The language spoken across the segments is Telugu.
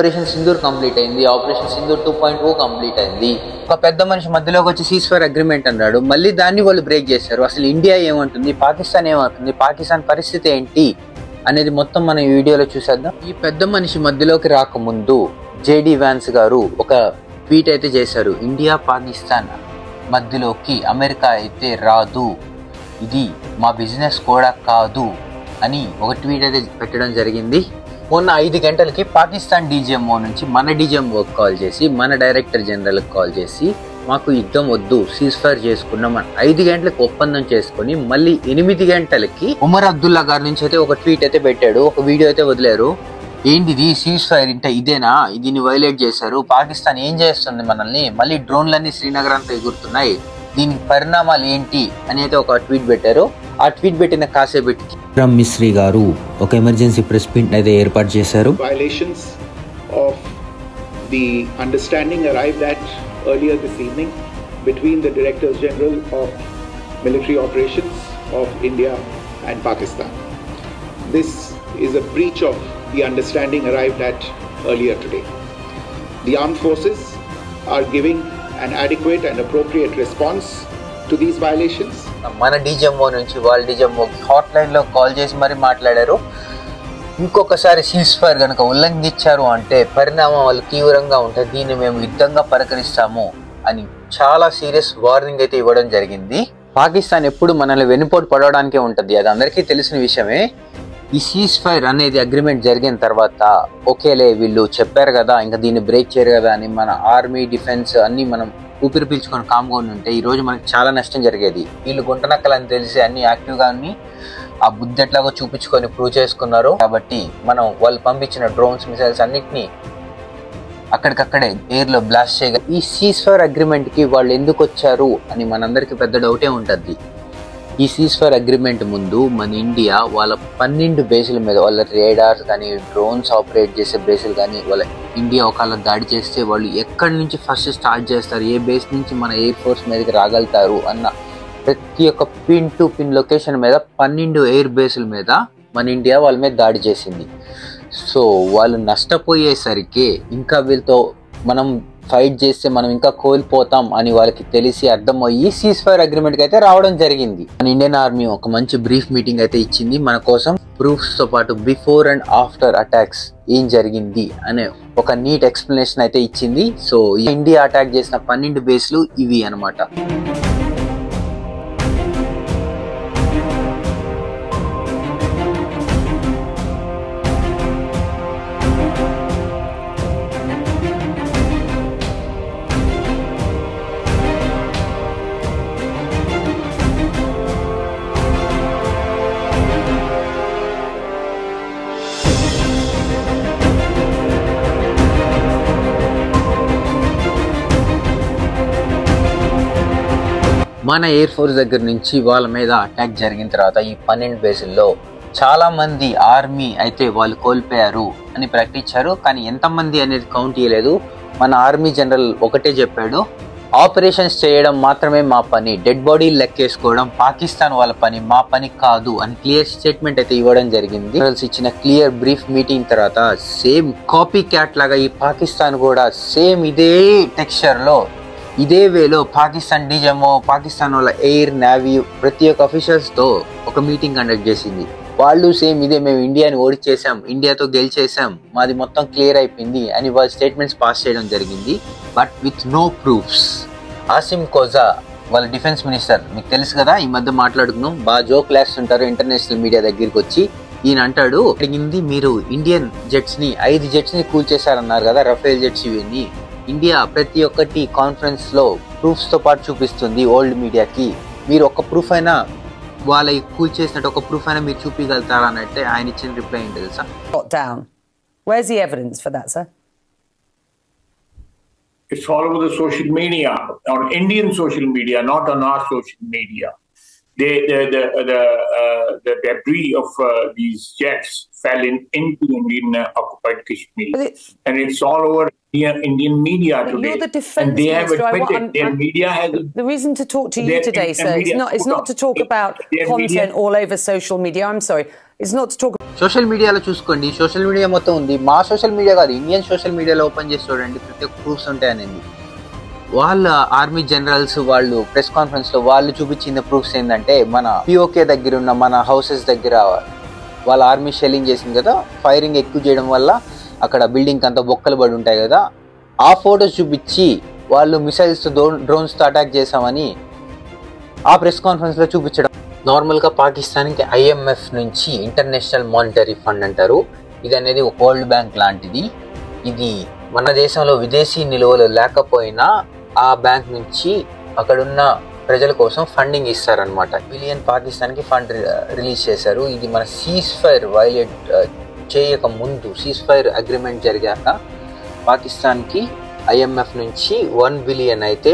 ఆపరేషన్ సింధూర్ కంప్లీట్ అయింది, ఆపరేషన్ సింధూర్ 2.0 కంప్లీట్ అయింది. ఒక పెద్ద మనిషి మధ్యలోకి వచ్చి సీజ్ఫైర్ అగ్రిమెంట్ అన్నాడు, మళ్ళీ దాన్ని వాళ్ళు బ్రేక్ చేశారు. అసలు ఇండియా ఏమంటుంది, పాకిస్తాన్ ఏమంటుంది, పాకిస్తాన్ పరిస్థితి ఏంటి అనేది మొత్తం మనం ఈ వీడియోలో చూసేద్దాం. ఈ పెద్ద మనిషి మధ్యలోకి రాకముందు జేడీ వ్యాన్స్ గారు ఒక ట్వీట్ అయితే చేశారు. ఇండియా పాకిస్తాన్ మధ్యలోకి అమెరికా అయితే రాదు, ఇది మా బిజినెస్ కూడా కాదు అని ఒక ట్వీట్ అయితే పెట్టడం జరిగింది. మొన్న 5 గంటలకి పాకిస్తాన్ డీజీఎంఓ నుంచి మన డీజీఎంఓకి కాల్ చేసి, మన డైరెక్టర్ జనరల్కి కాల్ చేసి, మాకు యుద్ధం వద్దు, సీజ్ఫైర్ చేసుకున్నాం అని 5 గంటలకు ఒప్పందం చేసుకుని మళ్ళీ 8 గంటలకి ఉమర్ అబ్దుల్లా గారి నుంచి అయితే ఒక ట్వీట్ అయితే పెట్టాడు, ఒక వీడియో అయితే వదిలేరు. ఏంటిది సీజ్ఫైర్ అంటే ఇదేనా, దీన్ని వైలేట్ చేశారు, పాకిస్తాన్ ఏం చేస్తుంది మనల్ని, మళ్ళీ డ్రోన్లన్నీ శ్రీనగర్ అంతా ఎగురుతున్నాయి, దీని పరిణామాలు ఏంటి అని అయితే ఒక ట్వీట్ పెట్టారు. ఆ ట్వీట్ పెట్టిన కాసేపటికి విక్రమ్ మిశ్రీ గారు ఒక ఎమర్జెన్సీ ప్రెస్ మీట్ అయితే ఏర్పాటు చేశారు. Violations of the understanding arrived at earlier this evening between the Directors General of Military Operations of India and Pakistan. This is a breach of the understanding arrived at earlier today. The armed forces are giving an adequate and appropriate response to these violations. మన డీజీఎంఓ నుంచి వాళ్ళ డీజీఎంఓకి హాట్ లైన్లో కాల్ చేసి మరీ మాట్లాడారు. ఇంకొకసారి సీజ్ఫైర్ కనుక ఉల్లంఘించారు అంటే పరిణామం వాళ్ళు తీవ్రంగా ఉంటుంది, దీన్ని మేము యుద్ధంగా పరిగణిస్తాము అని చాలా సీరియస్ వార్నింగ్ అయితే ఇవ్వడం జరిగింది. పాకిస్తాన్ ఎప్పుడు మనల్ని వెన్నుపోటు పడడానికే ఉంటుంది, అది అందరికీ తెలిసిన విషయమే. ఈ సీజ్ఫైర్ అనేది అగ్రిమెంట్ జరిగిన తర్వాత ఓకేలే వీళ్ళు చెప్పారు కదా, ఇంకా దీన్ని బ్రేక్ చేయరు కదా అని మన ఆర్మీ డిఫెన్స్ అన్నీ మనం ఊపిరి పీల్చుకొని కామ్గా ఉంటే ఈరోజు మనకి చాలా నష్టం జరిగేది. వీళ్ళు గుంటనక్కలని తెలిసి అన్ని యాక్టివ్గా అన్ని ఆ బుద్ధి ఎట్లాగో చూపించుకొని ప్రూవ్ చేసుకున్నారు. కాబట్టి మనం వాళ్ళు పంపించిన డ్రోన్స్ మిసైల్స్ అన్నిటినీ అక్కడికక్కడే ఎయిర్లో బ్లాస్ట్ చేయగా ఈ సీజ్ఫైర్ అగ్రిమెంట్కి వాళ్ళు ఎందుకు వచ్చారు అని మనందరికీ పెద్ద డౌటే ఉంటుంది. ఈ సీజ్ఫైర్ అగ్రిమెంట్ ముందు మన ఇండియా వాళ్ళ 12 బేసుల మీద, వాళ్ళ రేడార్స్ కానీ డ్రోన్స్ ఆపరేట్ చేసే బేసులు కానీ, వాళ్ళ ఇండియా ఒకవేళ దాడి చేస్తే వాళ్ళు ఎక్కడి నుంచి ఫస్ట్ స్టార్ట్ చేస్తారు, ఏ బేస్ నుంచి మన ఎయిర్ ఫోర్స్ మీదకి రాగలుగుతారు అన్న ప్రతి ఒక్క పిన్ టు పిన్ లొకేషన్ మీద 12 ఎయిర్ బేసుల మీద మన ఇండియా వాళ్ళ మీద దాడి చేసింది. సో వాళ్ళు నష్టపోయేసరికి ఇంకా వీళ్ళతో మనం ఫైట్ చేస్తే మనం ఇంకా కోల్పోతాం అని వాళ్ళకి తెలిసి అర్థమయ్యి సీజ్ఫైర్ అగ్రిమెంట్కి అయితే రావడం జరిగింది. మన ఇండియన్ ఆర్మీ ఒక మంచి బ్రీఫ్ మీటింగ్ అయితే ఇచ్చింది మన కోసం. ప్రూఫ్స్ తో పాటు బిఫోర్ అండ్ ఆఫ్టర్ అటాక్స్ ఏం జరిగింది అనే ఒక నీట్ ఎక్స్ప్లెనేషన్ అయితే ఇచ్చింది. సో ఇండియా అటాక్ చేసిన 12 బేస్లు ఇవి అన్నమాట. మన ఎయిర్ ఫోర్స్ దగ్గర నుంచి వాళ్ళ మీద అటాక్ జరిగిన తర్వాత ఈ 12 బేసుల్లో చాలా మంది ఆర్మీ అయితే వాళ్ళు కోల్పోయారు అని ప్రకటించారు. కానీ ఎంతమంది అనేది కౌంట్ చేయలేదు. మన ఆర్మీ జనరల్ ఒకటే చెప్పాడు, ఆపరేషన్స్ చేయడం మాత్రమే మా పని, డెడ్ బాడీ లెక్కేసుకోవడం పాకిస్తాన్ వాళ్ళ పని, మా పని కాదు అని క్లియర్ స్టేట్మెంట్ అయితే ఇవ్వడం జరిగింది. ఇచ్చిన క్లియర్ బ్రీఫ్ మీటింగ్ తర్వాత సేమ్ కాపీ క్యాట్ లాగా ఈ పాకిస్తాన్ కూడా సేమ్ ఇదే టెక్స్చర్లో ఇదే వేలో పాకిస్తాన్ డీజీఎంఓ, పాకిస్తాన్ వాళ్ళ ఎయిర్ నేవీ ప్రతి ఒక్క అఫీషియల్స్తో ఒక మీటింగ్ కండక్ట్ చేసింది. వాళ్ళు సేమ్ ఇదే, మేము ఇండియాని ఓడిచేసాం, ఇండియాతో గెలిచేసాం, మాది మొత్తం క్లియర్ అయిపోయింది అని వాళ్ళు స్టేట్మెంట్స్ పాస్ చేయడం జరిగింది. But with no proofs. Asim Khoja వాళ్ళ డిఫెన్స్ మినిస్టర్, మీకు తెలుసు కదా, ఈ మధ్య మాట్లాడుకున్నాం, బాగా జోక్ వేస్తుంటారు ఇంటర్నేషనల్ మీడియా దగ్గరికి వచ్చి. ఈయన అంటాడు, అడిగింది మీరు ఇండియన్ జెట్స్ని 5 జెట్స్ని కూల్చేశారన్నారు కదా, రఫేల్ జెట్స్ ఇవన్నీ. ఇండియా ప్రతి ఒక్కటి కాన్ఫరెన్స్ లో ప్రూఫ్స్ తో పాటు చూపిస్తుంది ఓల్డ్ మీడియాకి. మీరు ఒక ప్రూఫ్ అయినా వాళ్ళ కూల్ చేసినట్టు ఒక ప్రూఫ్ అయినా మీరు చూపించగలుగుతారా అంటే ఆయన ఇచ్చిన రిప్లై ఏంటి తెలుసా? Where's the evidence for that, sir? It's all over the social media, on Indian social media, not on our social media. the debris of these jets fell into Indian occupied Kashmir, and it's all over Indian media today. You're the defense and they have minister. admitted their media has. The reason to talk to you today, sir, is not to talk about content all over social media. I'm sorry. It's not to talk. Social మీడియాలో చూసుకోండి, సోషల్ మీడియా మొత్తం ఉంది. మా సోషల్ మీడియా కాదు, ఇండియన్ సోషల్ మీడియాలో ఓపెన్ చేసి చూడండి, ప్రతి ఒక్క ప్రూఫ్స్ ఉంటాయనేది. వాళ్ళ ఆర్మీ జనరల్స్ వాళ్ళు ప్రెస్ కాన్ఫరెన్స్లో వాళ్ళు చూపించిన ప్రూఫ్స్ ఏంటంటే, మన పిఓకే దగ్గర ఉన్న మన హౌసెస్ దగ్గర వాళ్ళ ఆర్మీ షెల్లింగ్ చేసింది కదా, ఫైరింగ్ ఎక్కువ చేయడం వల్ల అక్కడ బిల్డింగ్ అంతా బొక్కలు పడి ఉంటాయి కదా, ఆ ఫొటోస్ చూపించి వాళ్ళు మిసైల్స్తో డ్రోన్స్తో అటాక్ చేశామని ఆ ప్రెస్ కాన్ఫరెన్స్లో చూపించడం. నార్మల్గా పాకిస్తాన్కి IMF నుంచి ఇంటర్నేషనల్ మానిటరీ ఫండ్ అంటారు. ఇది అనేది ఒక వరల్డ్ బ్యాంక్ లాంటిది. ఇది మన దేశంలో విదేశీ నిల్వలు లేకపోయినా ఆ బ్యాంక్ నుంచి అక్కడున్న ప్రజల కోసం ఫండింగ్ ఇస్తారనమాట. బిలియన్ పాకిస్తాన్కి ఫండ్ రిలీజ్ చేశారు. ఇది మన సీజ్ ఫైర్ వైలేట్ చేయక ముందు, సీజ్ ఫైర్ అగ్రిమెంట్ జరిగాక పాకిస్తాన్కి IMF నుంచి 1 బిలియన్ అయితే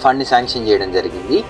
ఫండ్ శాంక్షన్ చేయడం జరిగింది.